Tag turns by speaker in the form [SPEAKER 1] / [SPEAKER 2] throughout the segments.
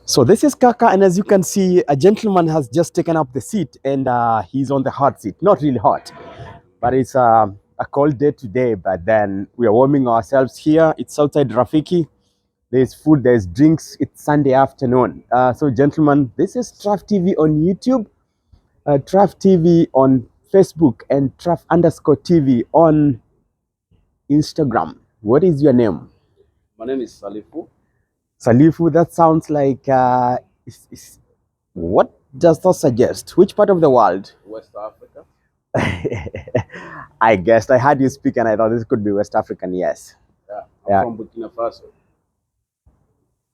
[SPEAKER 1] So this is Kaka, and as you can see, a gentleman has just taken up the seat, and he's on the hot seat. Not really hot, but it's a cold day today. But then we are warming ourselves here. It's outside Rafiki. There's food, there's drinks. It's Sunday afternoon. So, gentlemen, this is Traf TV on YouTube, Traf TV on Facebook, and Traf_TV on Instagram. What is your name?
[SPEAKER 2] My name is Salifu.
[SPEAKER 1] Salifu. That sounds like what does that suggest? Which part of the world?
[SPEAKER 2] West Africa.
[SPEAKER 1] I guessed. I heard you speak, and I thought this could be West African. Yes.
[SPEAKER 2] I'm from Burkina Faso.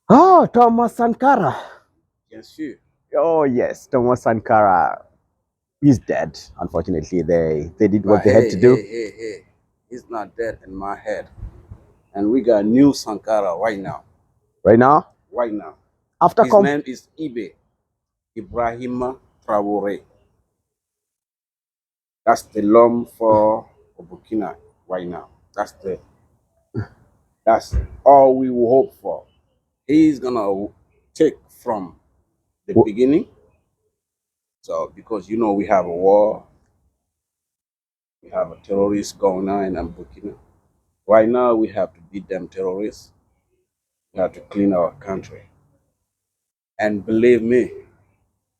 [SPEAKER 1] Oh, Thomas Sankara.
[SPEAKER 2] Yes, you.
[SPEAKER 1] Oh, yes, Thomas Sankara. He's dead. Unfortunately, they did what they had to do.
[SPEAKER 2] Hey. He's not dead in my head. And we got new Sankara right now.
[SPEAKER 1] Right now?
[SPEAKER 2] Right now.
[SPEAKER 1] After
[SPEAKER 2] His name is Ibrahima Traore. That's the LOM for Burkina right now. That's all we will hope for. He's gonna take from the beginning. So because we have a war, we have a terrorist going on in Burkina. Right now we have to beat them terrorists. We have to clean our country. And believe me,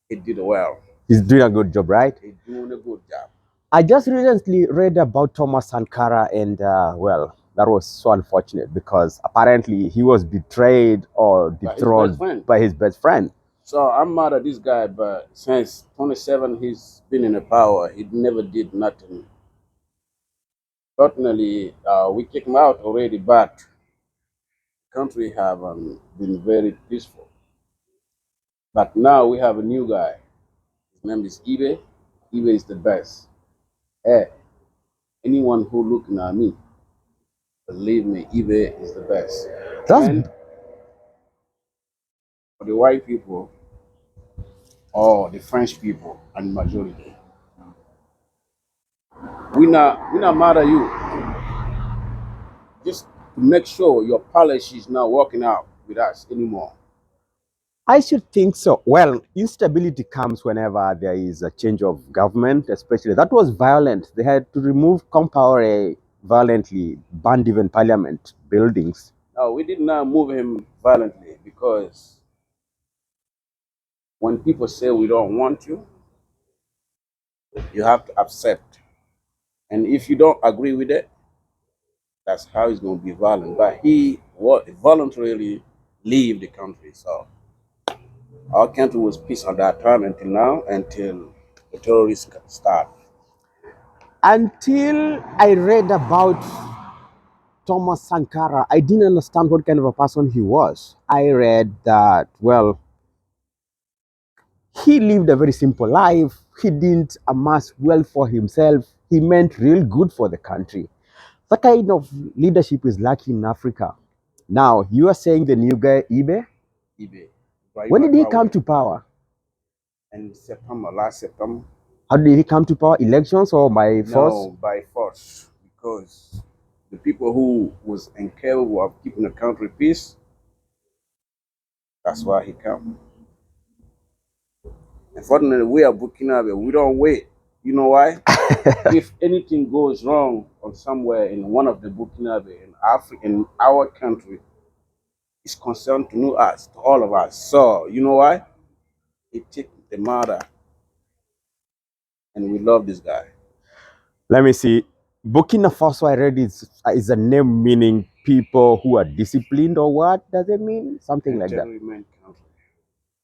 [SPEAKER 2] he did well.
[SPEAKER 1] He's doing a good job, right?
[SPEAKER 2] He's doing a good job.
[SPEAKER 1] I just recently read about Thomas Sankara, and well, that was so unfortunate because apparently he was betrayed or dethroned by his best friend.
[SPEAKER 2] So I'm mad at this guy, but since 27 he's been in the power, he never did nothing. Fortunately, we kicked him out already, but the country have been very peaceful. But now we have a new guy. His name is Ibe. Ibe is the best. Hey, anyone who looking at me, believe me, Ibe is the best. And for the white people or the French people and majority, we not mad at you. Just to make sure your policy is not working out with us anymore.
[SPEAKER 1] I should think so. Well, instability comes whenever there is a change of government, especially that was violent. They had to remove Compaore violently, banned even parliament buildings.
[SPEAKER 2] No, we did not move him violently because when people say we don't want you, you have to accept. And if you don't agree with it, that's how it's going to be violent. But he voluntarily leave the country. So our country was peace at that time until now, until the terrorists start.
[SPEAKER 1] Until I read about Thomas Sankara, I didn't understand what kind of a person he was. I read that, well, he lived a very simple life. He didn't amass wealth for himself. He meant real good for the country. That kind of leadership is lacking in Africa. Now, you are saying the new guy, Ibe?
[SPEAKER 2] Ibe.
[SPEAKER 1] When did he come to power?
[SPEAKER 2] In September, last September.
[SPEAKER 1] How did he come to power? Elections or by force?
[SPEAKER 2] No, by force. Because the people who was incapable of keeping the country peace, that's why he come. Unfortunately, we are Burkina Faso. We don't wait. You know why? If anything goes wrong on somewhere in one of the Burkina Faso in Africa, in our country, it's concerned to us, to all of us. So you know why? He took the matter, and we love this guy.
[SPEAKER 1] Let me see. Burkina Faso, I read, is a name meaning people who are disciplined, or what does it mean? Something like that.
[SPEAKER 2] Country.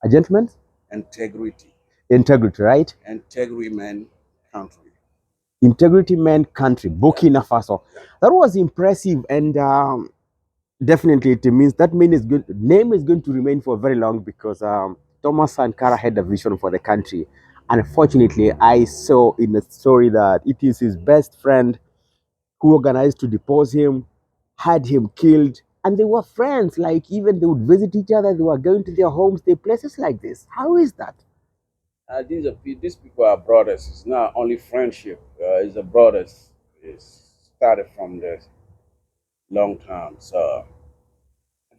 [SPEAKER 1] A gentleman?
[SPEAKER 2] Integrity.
[SPEAKER 1] Integrity, right?
[SPEAKER 2] Integrity man country.
[SPEAKER 1] Integrity man country, Burkina Faso. That was impressive, and definitely it means that name is going to remain for very long because Thomas Sankara had a vision for the country. Unfortunately, I saw in the story that it is his best friend who organized to depose him, had him killed, and they were friends. Like even they would visit each other, they were going to their homes, their places like this. How is that?
[SPEAKER 2] These people are brothers. It's not only friendship. It's a brothers. It's started from the long time. So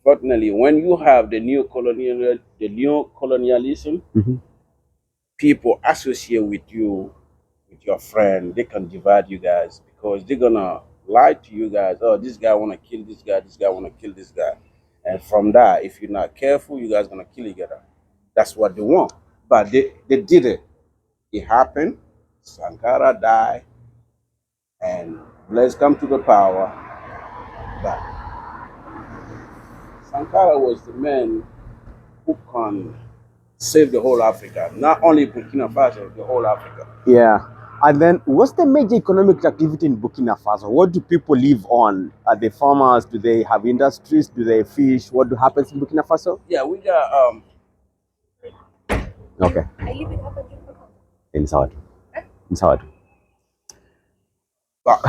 [SPEAKER 2] Unfortunately, when you have the new colonialism,
[SPEAKER 1] Mhm.
[SPEAKER 2] people associate with you, with your friend. They can divide you guys because they're gonna lie to you guys. Oh, this guy wanna kill this guy. This guy wanna kill this guy. And from that, if you're not careful, you guys gonna kill each other. That's what they want. But they did it. It happened. Sankara died, and Blaise come to the power. But Sankara was the man who can save the whole Africa, not only Burkina Faso, the whole Africa.
[SPEAKER 1] Yeah. And then, what's the major economic activity in Burkina Faso? What do people live on? Are they farmers? Do they have industries? Do they fish? What do happens in Burkina Faso?
[SPEAKER 2] Yeah, we got
[SPEAKER 1] Okay. In South. In South.
[SPEAKER 2] but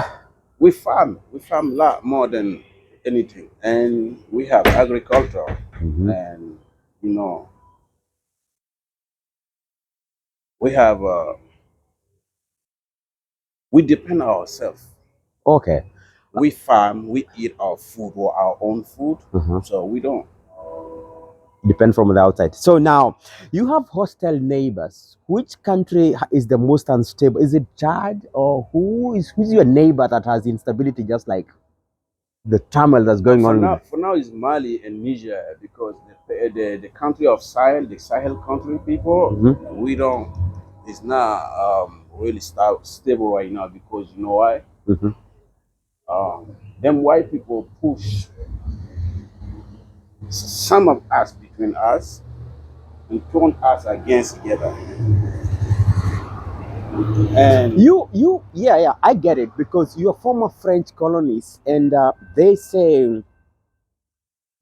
[SPEAKER 2] we farm a lot more than anything, and we have agriculture,
[SPEAKER 1] Mhm.
[SPEAKER 2] and you know we have we depend on ourselves.
[SPEAKER 1] Okay.
[SPEAKER 2] We farm, we eat our food or our own food,
[SPEAKER 1] Mhm.
[SPEAKER 2] so we don't.
[SPEAKER 1] Depend from the outside. So now you have hostile neighbors. Which country is the most unstable? Is it Chad, or who's your neighbor that has instability, just like the turmoil that's going on with?
[SPEAKER 2] For now, it's Mali and Niger because the country of Sahel, the Sahel country people,
[SPEAKER 1] Mhm.
[SPEAKER 2] we don't. It's not really stable right now because you know why?
[SPEAKER 1] Mhm.
[SPEAKER 2] Them white people push some of us between us and turn us against each other. And
[SPEAKER 1] Yeah, I get it, because you're former French colonies, and they say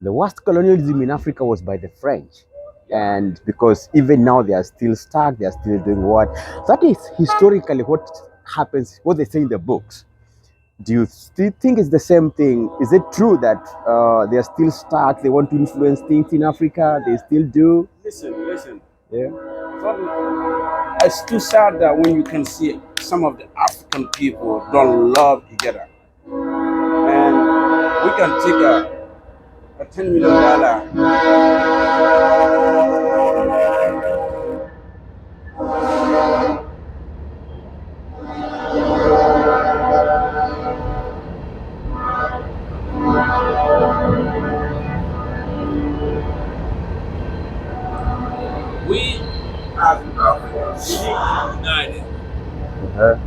[SPEAKER 1] the worst colonialism in Africa was by the French. And because even now they are still stuck, they are still doing what? That is historically what happens, what they say in the books. Do you still think it's the same thing? Is it true that they are still stuck? They want to influence things in Africa? They still do?
[SPEAKER 2] listen.
[SPEAKER 1] Yeah.
[SPEAKER 2] It's too sad that when you can see some of the African people don't love each other, and we can take a $10 million. We as Africans we need to unite it.
[SPEAKER 1] Uh-huh.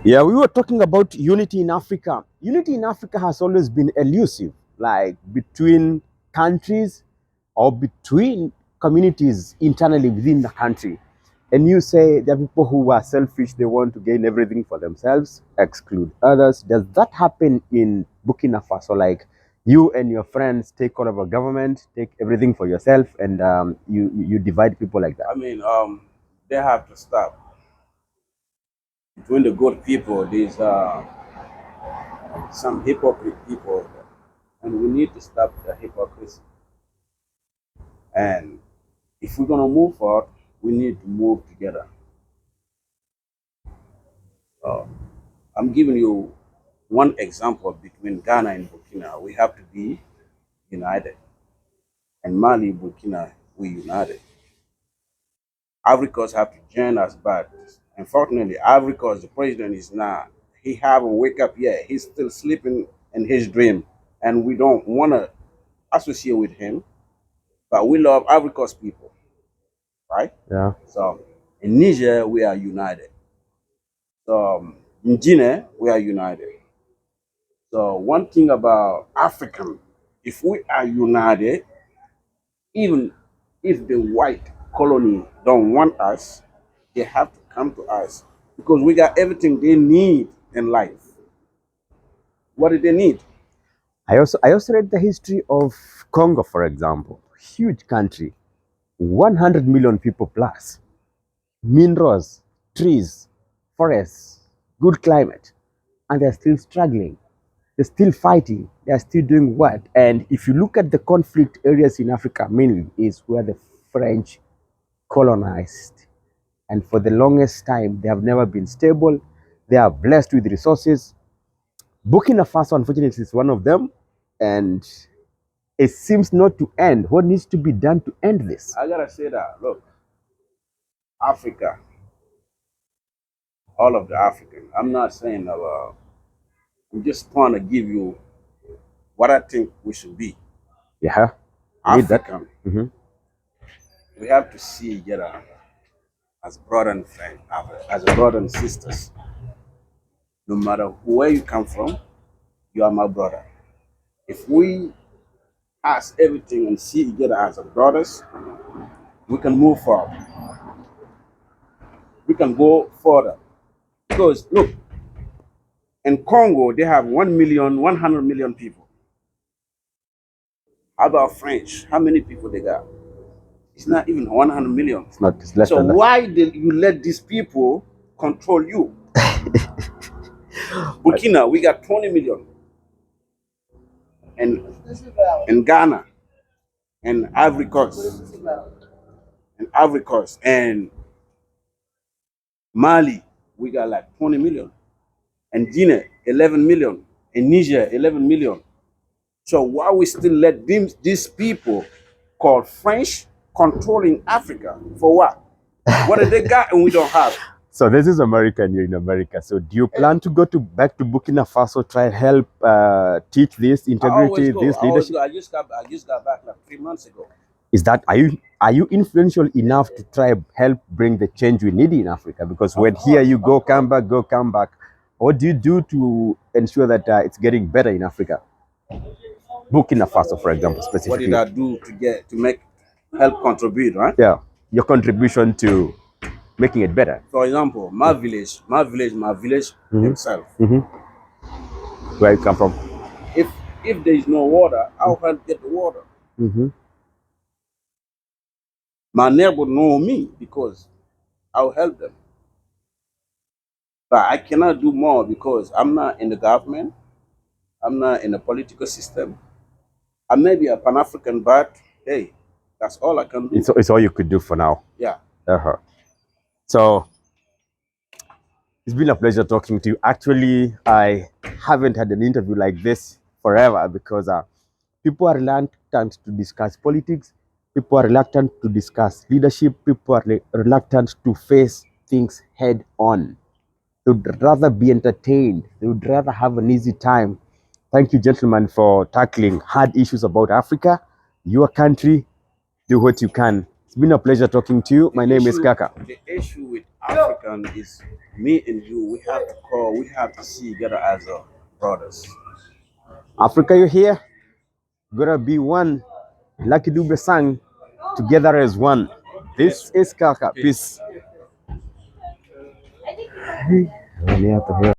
[SPEAKER 1] Yeah, we were talking about unity in Africa. Unity in Africa has always been elusive, like between countries or between communities internally within the country. And you say there are people who are selfish, they want to gain everything for themselves, exclude others. Does that happen in Burkina Faso? Like you and your friends take all of a government, take everything for yourself, and you divide people like that?
[SPEAKER 2] I mean, they have to stop. Between the good people, there's some hypocrite people, and we need to stop the hypocrisy. And if we're gonna move forward, we need to move together. Uh, I'm giving you one example between Ghana and Burkina. We have to be united, and Mali, Burkina, we united. Africans have to join us, but unfortunately, Africa's the president is not. He haven't wake up yet. He's still sleeping in his dream, and we don't want to associate with him. But we love Africa's people, right?
[SPEAKER 1] Yeah.
[SPEAKER 2] So in Niger, we are united. So in Guinea, we are united. So one thing about African, if we are united, even if the white colony don't want us, they have to come to us because we got everything they need in life. What do they need?
[SPEAKER 1] I also read the history of Congo, for example. Huge country, 100 million people plus, minerals, trees, forests, good climate, and they're still struggling. They're still fighting. They're still doing what? And if you look at the conflict areas in Africa, mainly is where the French colonized. And for the longest time, they have never been stable. They are blessed with resources. Burkina Faso, unfortunately, is one of them. And it seems not to end. What needs to be done to end this?
[SPEAKER 2] I gotta say that, look, Africa, all of the Africans, I'm not saying about, I'm just trying to give you what I think we should be.
[SPEAKER 1] Yeah, need that.
[SPEAKER 2] African, we have to see each other as brother and friend, as a brother and sisters. No matter where you come from, you are my brother. If we ask everything and see each other as brothers, we can move forward. We can go further. Because look, in Congo, they have 1 million people. How about French? How many people they got? It's not even 100 million.
[SPEAKER 1] It's not. It's less
[SPEAKER 2] So
[SPEAKER 1] than that.
[SPEAKER 2] why did you let these people control you? Burkina, we got 20 million. And in Ghana, and Ivory Coast, and Mali, we got like 20 million. And Guinea, 11 million. And Niger, 11 million. So why we still let these people called French controlling Africa? For what? What do they got and we don't have?
[SPEAKER 1] So this is America and you're in America. So do you plan to go back to Burkina Faso, try and help teach this integrity, this leadership?
[SPEAKER 2] I just got back like 3 months ago.
[SPEAKER 1] Is that are you influential enough to try help bring the change we need in Africa? Because when here you go, come back. What do you do to ensure that it's getting better in Africa? Burkina Faso, for example, specifically.
[SPEAKER 2] What did I do to help contribute, right?
[SPEAKER 1] Yeah, your contribution to making it better.
[SPEAKER 2] For example, my village himself.
[SPEAKER 1] Where you come from?
[SPEAKER 2] If there is no water, I'll help get the water. My neighbor know me because I'll help them. But I cannot do more because I'm not in the government. I'm not in the political system. I may be a Pan-African, but hey, that's all I can do.
[SPEAKER 1] It's all you could do for now.
[SPEAKER 2] Yeah.
[SPEAKER 1] So it's been a pleasure talking to you. Actually, I haven't had an interview like this forever because people are reluctant to discuss politics. People are reluctant to discuss leadership. People are reluctant to face things head on. They would rather be entertained. They would rather have an easy time. Thank you, gentlemen, for tackling hard issues about Africa, your country. Do what you can. It's been a pleasure talking to you. My name is Kaka.
[SPEAKER 2] The issue with African is me and you. We have to see each other as brothers.
[SPEAKER 1] Africa, you here? Gotta be one. Lucky Dube sang together as one. This is Kaka. Peace.